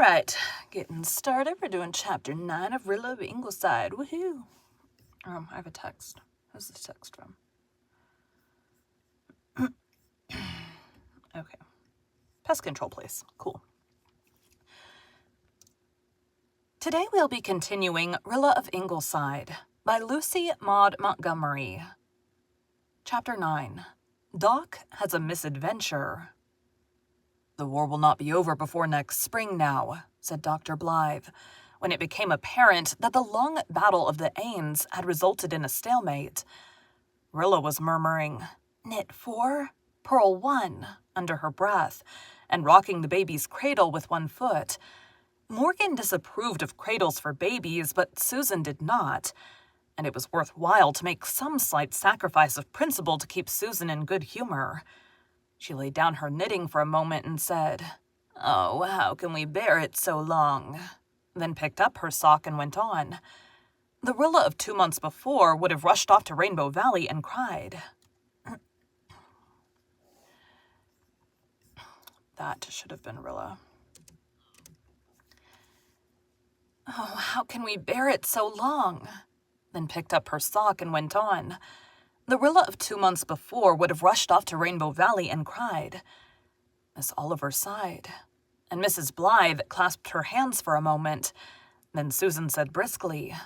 right, getting started. We're doing chapter 9 of Rilla of Ingleside. Woohoo! I have a text. Who's this text from? Okay. Pest control place. Cool. Today we'll be continuing Rilla of Ingleside by Lucy Maud Montgomery. Chapter 9. Doc has a misadventure. The war will not be over before next spring now, said Dr. Blythe, when it became apparent that the long battle of the Aisnes had resulted in a stalemate. Rilla was murmuring, "Knit 4, purl 1, under her breath, and rocking the baby's cradle with one foot. Morgan disapproved of cradles for babies, but Susan did not, and it was worthwhile to make some slight sacrifice of principle to keep Susan in good humor. She laid down her knitting for a moment and said, "Oh, how can we bear it so long?" Then picked up her sock and went on. The Rilla of 2 months before would have rushed off to Rainbow Valley and cried. That should have been Rilla. "Oh, how can we bear it so long?" Then picked up her sock and went on. The Rilla of 2 months before would have rushed off to Rainbow Valley and cried. Miss Oliver sighed, and Mrs. Blythe clasped her hands for a moment. Then Susan said briskly,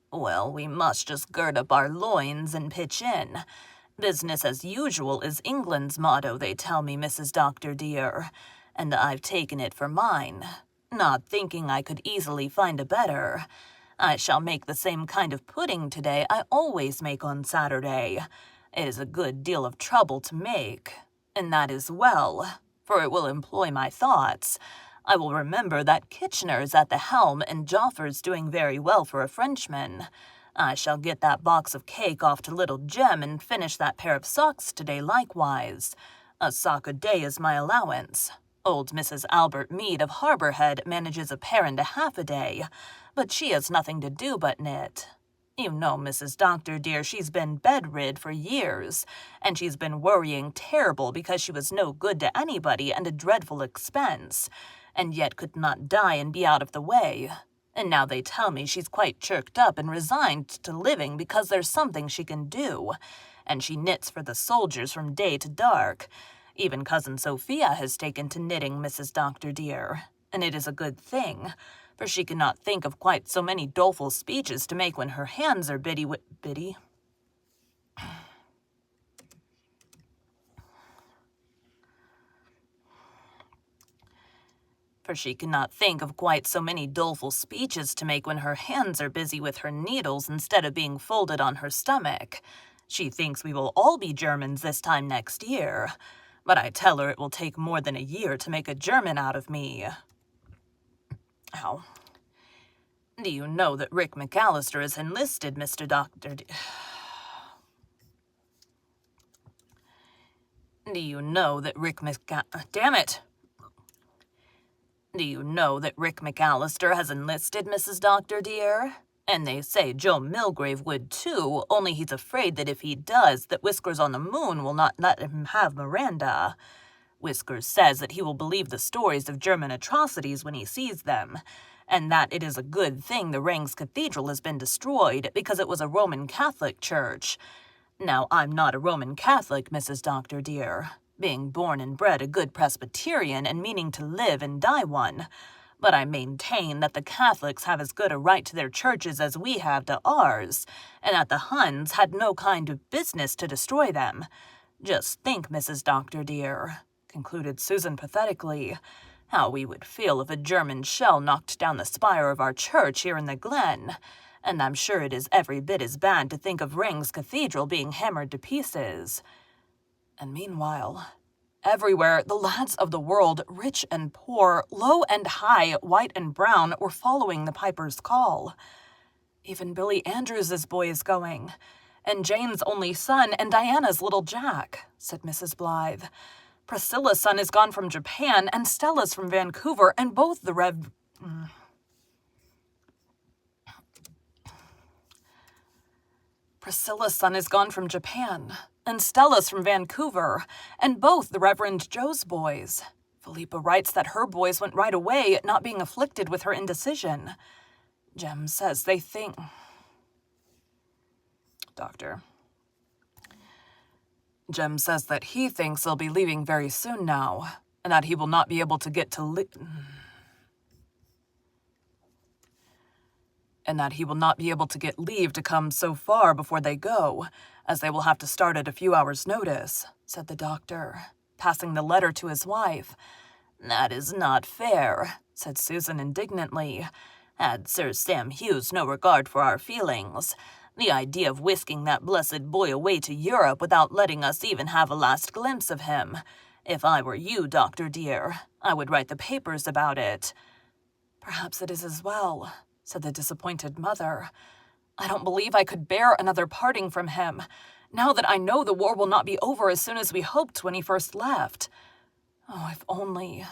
"Well, we must just gird up our loins and pitch in. Business as usual is England's motto, they tell me, Mrs. Doctor dear, and I've taken it for mine, not thinking I could easily find a better. I shall make the same kind of pudding today I always make on Saturday. It is a good deal of trouble to make, and that is well, for it will employ my thoughts. I will remember that Kitchener's at the helm and Joffer's doing very well for a Frenchman. I shall get that box of cake off to little Jem and finish that pair of socks today likewise. A sock a day is my allowance. Old Mrs. Albert Mead of Harborhead manages a pair and a half a day, but she has nothing to do but knit. You know, Mrs. Doctor dear, she's been bedrid for years, and she's been worrying terrible because she was no good to anybody and a dreadful expense, and yet could not die and be out of the way. And now they tell me she's quite chirked up and resigned to living because there's something she can do, and she knits for the soldiers from day to dark. Even Cousin Sophia has taken to knitting, Mrs. Doctor dear, and it is a good thing, for she cannot think of quite so many doleful speeches to make when her hands are busy with For she cannot think of quite so many doleful speeches to make when her hands are busy with her needles instead of being folded on her stomach. She thinks we will all be Germans this time next year, but I tell her it will take more than a year to make a German out of me. Ow. Do you know that Rick McAllister is enlisted, Mr. Doctor? Do you know that Rick Damn it! Do you know that Rick McAllister has enlisted, Mrs. Doctor dear? And they say Joe Milgrave would too, only he's afraid that if he does, that Whiskers on the Moon will not let him have Miranda. Whiskers says that he will believe the stories of German atrocities when he sees them, and that it is a good thing the Rangs Cathedral has been destroyed because it was a Roman Catholic church. Now, I'm not a Roman Catholic, Mrs. Doctor dear, being born and bred a good Presbyterian and meaning to live and die one, but I maintain that the Catholics have as good a right to their churches as we have to ours, and that the Huns had no kind of business to destroy them. Just think, Mrs. Doctor dear, concluded Susan pathetically, how we would feel if a German shell knocked down the spire of our church here in the glen, and I'm sure it is every bit as bad to think of Rangs Cathedral being hammered to pieces. And meanwhile, everywhere the lads of the world, rich and poor, low and high, white and brown, were following the piper's call. Even Billy Andrews's boy is going, and Jane's only son, and Diana's little Jack, said Mrs. Blythe. Priscilla's son is gone from Japan, and Stella's from Vancouver, and both the Priscilla's son is gone from Japan, and Stella's from Vancouver, and both the Reverend Joe's boys. Philippa writes that her boys went right away, not being afflicted with her indecision. Jem says they think... Doctor. Jem says that he thinks they'll be leaving very soon now, and that he will not be able to get to and that he will not be able to get leave to come so far before they go, as they will have to start at a few hours' notice, said the doctor, passing the letter to his wife. That is not fair, said Susan indignantly. Had Sir Sam Hughes no regard for our feelings? The idea of whisking that blessed boy away to Europe without letting us even have a last glimpse of him. If I were you, Doctor dear, I would write the papers about it. Perhaps it is as well, said the disappointed mother. I don't believe I could bear another parting from him, now that I know the war will not be over as soon as we hoped when he first left. Oh, if only...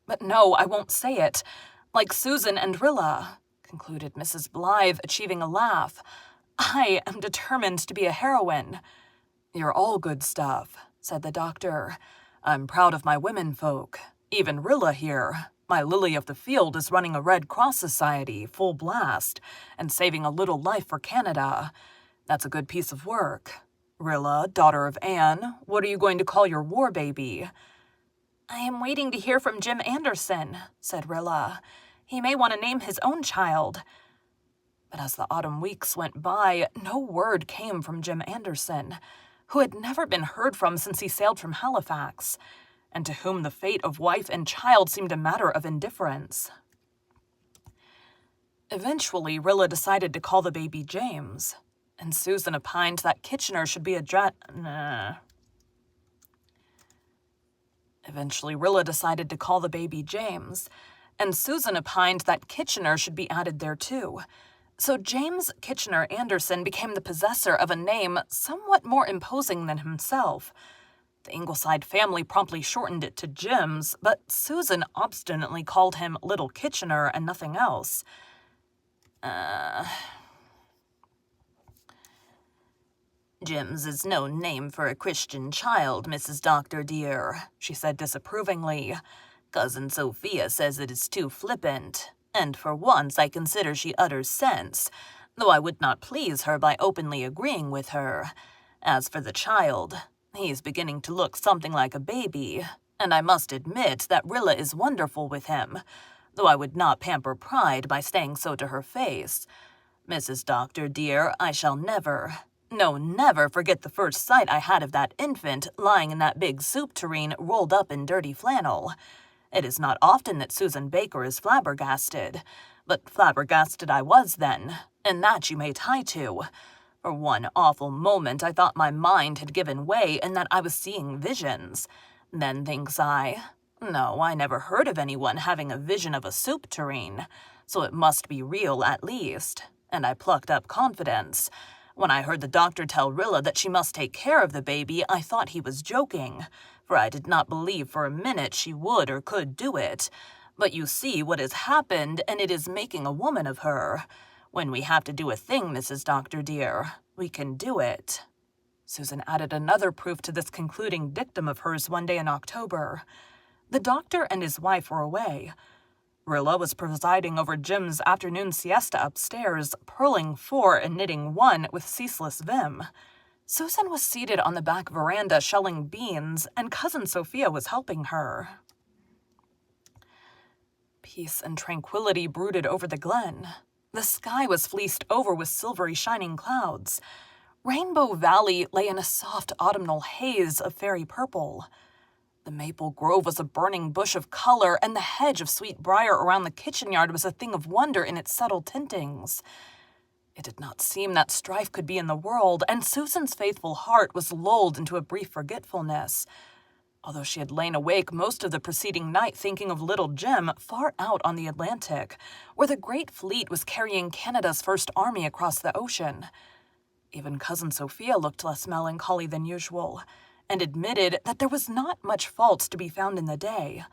But no, I won't say it. Like Susan and Rilla, concluded Mrs. Blythe, achieving a laugh. I am determined to be a heroine. You're all good stuff, said the doctor. I'm proud of my womenfolk. Even Rilla here, my lily of the field, is running a Red Cross Society, full blast, and saving a little life for Canada. That's a good piece of work. Rilla, daughter of Anne, what are you going to call your war baby? I am waiting to hear from Jim Anderson, said Rilla. He may want to name his own child. But as the autumn weeks went by, no word came from Jim Anderson, who had never been heard from since he sailed from Halifax, and to whom the fate of wife and child seemed a matter of indifference. Eventually, Rilla decided to call the baby James, and Susan opined that Kitchener should be Eventually, Rilla decided to call the baby James, and Susan opined that Kitchener should be added there too. So James Kitchener Anderson became the possessor of a name somewhat more imposing than himself. The Ingleside family promptly shortened it to Jims, but Susan obstinately called him Little Kitchener and nothing else. Jims is no name for a Christian child, Mrs. Doctor dear, she said disapprovingly. Cousin Sophia says it is too flippant, and for once I consider she utters sense, though I would not please her by openly agreeing with her. As for the child, he's beginning to look something like a baby, and I must admit that Rilla is wonderful with him, though I would not pamper pride by saying so to her face. Mrs. Doctor dear, I shall never forget the first sight I had of that infant lying in that big soup tureen rolled up in dirty flannel. It is not often that Susan Baker is flabbergasted, but flabbergasted I was then, and that you may tie to. For one awful moment I thought my mind had given way and that I was seeing visions. Then thinks I, no, I never heard of anyone having a vision of a soup tureen, so it must be real at least, and I plucked up confidence. When I heard the doctor tell Rilla that she must take care of the baby, I thought he was joking, for I did not believe for a minute she would or could do it. But you see what has happened, and it is making a woman of her. When we have to do a thing, Mrs. Doctor dear, we can do it. Susan added another proof to this concluding dictum of hers one day in October. The doctor and his wife were away. Rilla was presiding over Jim's afternoon siesta upstairs, purling 4 and knitting 1 with ceaseless vim. Susan was seated on the back veranda shelling beans, and Cousin Sophia was helping her. Peace and tranquility brooded over the glen. The sky was fleeced over with silvery shining clouds. Rainbow Valley lay in a soft autumnal haze of fairy purple. The maple grove was a burning bush of color, and the hedge of sweet briar around the kitchen yard was a thing of wonder in its subtle tintings. It did not seem that strife could be in the world, and Susan's faithful heart was lulled into a brief forgetfulness, although she had lain awake most of the preceding night thinking of little Jim far out on the Atlantic, where the great fleet was carrying Canada's first army across the ocean. Even Cousin Sophia looked less melancholy than usual, and admitted that there was not much fault to be found in the day,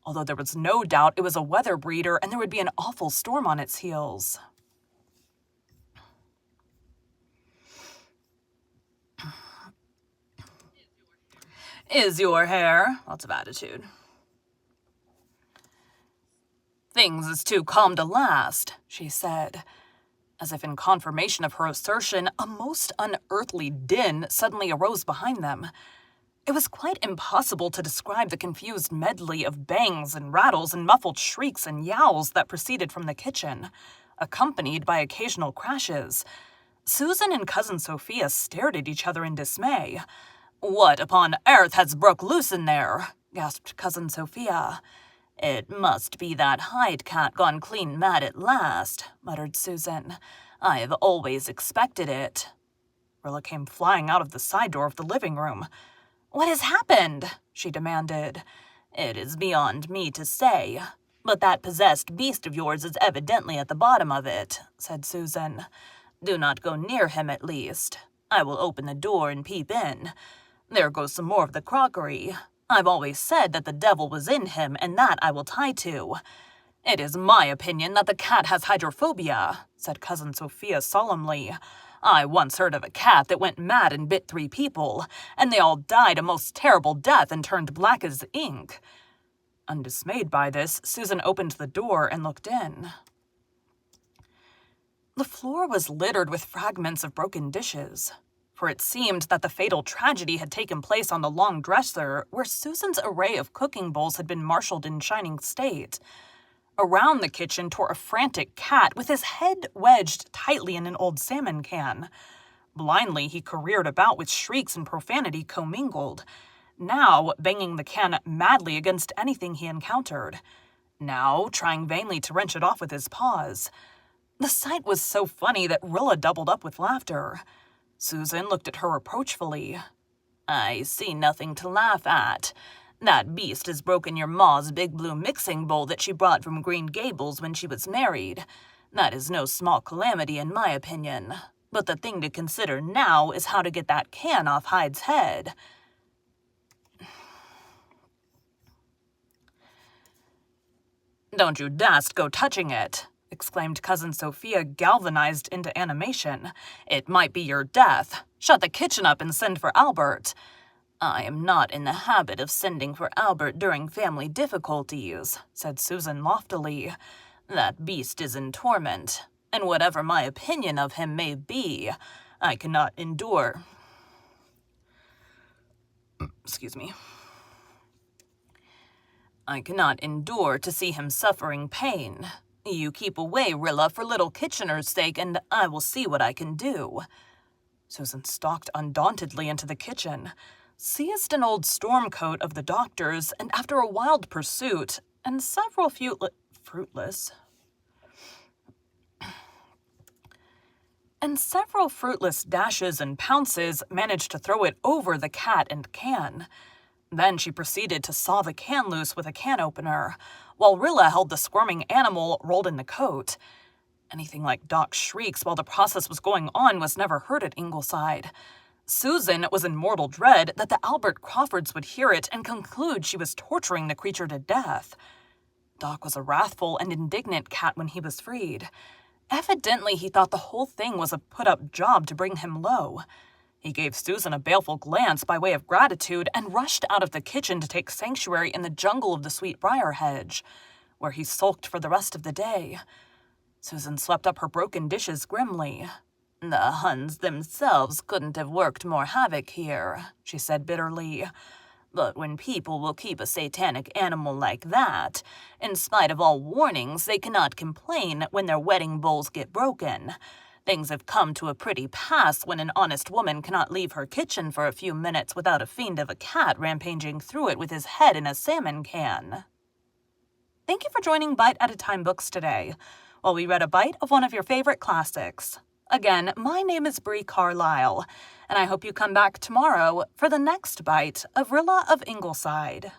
although there was no doubt it was a weather breeder and there would be an awful storm on its heels. Is your hair? Lots of attitude. "Things is too calm to last," she said. As if in confirmation of her assertion, a most unearthly din suddenly arose behind them. It was quite impossible to describe the confused medley of bangs and rattles and muffled shrieks and yowls that proceeded from the kitchen, accompanied by occasional crashes. Susan and Cousin Sophia stared at each other in dismay. "What upon earth has broke loose in there?" gasped Cousin Sophia. "It must be that Hyde cat gone clean mad at last," muttered Susan. "I've always expected it." Rilla came flying out of the side door of the living room. "What has happened?" she demanded. "It is beyond me to say, but that possessed beast of yours is evidently at the bottom of it," said Susan. "Do not go near him, at least. I will open the door and peep in. There goes some more of the crockery. I've always said that the devil was in him, and that I will tie to." "It is my opinion that the cat has hydrophobia," said Cousin Sophia solemnly. "I once heard of a cat that went mad and bit 3 people, and they all died a most terrible death and turned black as ink." Undismayed by this, Susan opened the door and looked in. The floor was littered with fragments of broken dishes, for it seemed that the fatal tragedy had taken place on the long dresser where Susan's array of cooking bowls had been marshaled in shining state. Around the kitchen tore a frantic cat with his head wedged tightly in an old salmon can. Blindly he careered about with shrieks and profanity commingled, now banging the can madly against anything he encountered, now trying vainly to wrench it off with his paws. The sight was so funny that Rilla doubled up with laughter. Susan looked at her reproachfully. "I see nothing to laugh at. That beast has broken your ma's big blue mixing bowl that she brought from Green Gables when she was married. That is no small calamity in my opinion. But the thing to consider now is how to get that can off Hyde's head." "Don't you dast go touching it," exclaimed Cousin Sophia, galvanized into animation. "It might be your death. Shut the kitchen up and send for Albert." "I am not in the habit of sending for Albert during family difficulties," said Susan loftily. "That beast is in torment, and whatever my opinion of him may be, I cannot endure. I cannot endure to see him suffering pain. You keep away, Rilla, for little Kitchener's sake, and I will see what I can do." Susan stalked undauntedly into the kitchen, seized an old storm coat of the doctor's, and after a wild pursuit, and several fruitless dashes and pounces, managed to throw it over the cat and can. Then she proceeded to saw the can loose with a can opener, while Rilla held the squirming animal rolled in the coat. Anything like Doc's shrieks while the process was going on was never heard at Ingleside. Susan was in mortal dread that the Albert Crawfords would hear it and conclude she was torturing the creature to death. Doc was a wrathful and indignant cat when he was freed. Evidently he thought the whole thing was a put-up job to bring him low. He gave Susan a baleful glance by way of gratitude and rushed out of the kitchen to take sanctuary in the jungle of the sweetbriar hedge, where he sulked for the rest of the day. Susan swept up her broken dishes grimly. "The Huns themselves couldn't have worked more havoc here," she said bitterly. "But when people will keep a satanic animal like that, in spite of all warnings, they cannot complain when their wedding bowls get broken. Things have come to a pretty pass when an honest woman cannot leave her kitchen for a few minutes without a fiend of a cat rampaging through it with his head in a salmon can." Thank you for joining Bite at a Time Books today, while we read a bite of one of your favorite classics. Again, my name is Bree Carlile, and I hope you come back tomorrow for the next bite of Rilla of Ingleside.